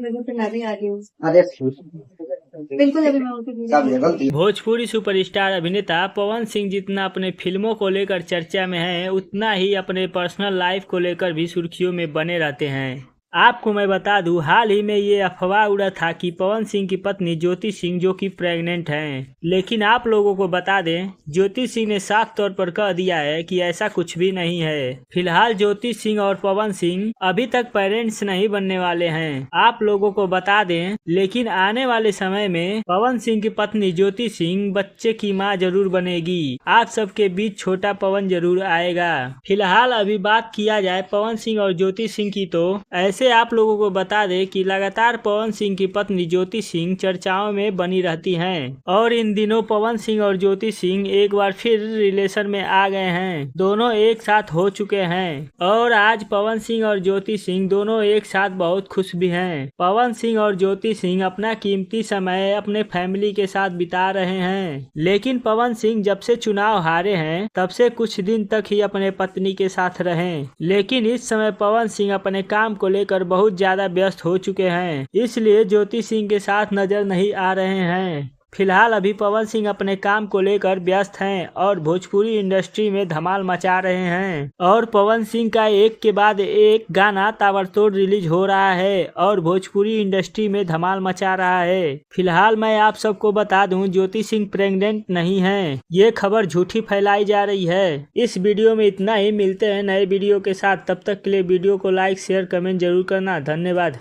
वजह से मैं भी आ गई हूँ। अरे बिल्कुल अभी मैं उनके गलती। भोजपुरी सुपरस्टार अभिनेता पवन सिंह जितना अपने फिल्मों को लेकर चर्चा में है, उतना ही अपने पर्सनल लाइफ को लेकर भी सुर्खियों में बने रहते हैं। आपको मैं बता दूं, हाल ही में ये अफवाह उड़ा था कि पवन सिंह की पत्नी ज्योति सिंह जो कि प्रेग्नेंट हैं, लेकिन आप लोगों को बता दें, ज्योति सिंह ने साफ तौर पर कह दिया है कि ऐसा कुछ भी नहीं है। फिलहाल ज्योति सिंह और पवन सिंह अभी तक पेरेंट्स नहीं बनने वाले हैं, आप लोगों को बता दें, लेकिन आने वाले समय में पवन सिंह की पत्नी ज्योति सिंह बच्चे की मां जरूर बनेगी। आप सबके बीच छोटा पवन जरूर आएगा। फिलहाल अभी बात किया जाए पवन सिंह और ज्योति सिंह की, तो ऐसे आप लोगों को बता दें कि लगातार पवन सिंह की पत्नी ज्योति सिंह चर्चाओं में बनी रहती हैं और इन दिनों पवन सिंह और ज्योति सिंह एक बार फिर रिलेशन में आ गए हैं। दोनों एक साथ हो चुके हैं और आज पवन सिंह और ज्योति सिंह दोनों एक साथ बहुत खुश भी हैं। पवन सिंह और ज्योति सिंह अपना कीमती समय अपने फैमिली के साथ बिता रहे हैं, लेकिन पवन सिंह जब से चुनाव हारे हैं तब से कुछ दिन तक ही अपने पत्नी के साथ रहे, लेकिन इस समय पवन सिंह अपने काम को लेकर बहुत ज्यादा व्यस्त हो चुके हैं, इसलिए ज्योति सिंह के साथ नजर नहीं आ रहे हैं। फिलहाल अभी पवन सिंह अपने काम को लेकर व्यस्त हैं और भोजपुरी इंडस्ट्री में धमाल मचा रहे हैं और पवन सिंह का एक के बाद एक गाना ताबड़तोड़ रिलीज हो रहा है और भोजपुरी इंडस्ट्री में धमाल मचा रहा है। फिलहाल मैं आप सबको बता दूं, ज्योति सिंह प्रेग्नेंट नहीं है, ये खबर झूठी फैलाई जा रही है। इस वीडियो में इतना ही, मिलते हैं नए वीडियो के साथ, तब तक के लिए वीडियो को लाइक शेयर कमेंट जरूर करना। धन्यवाद।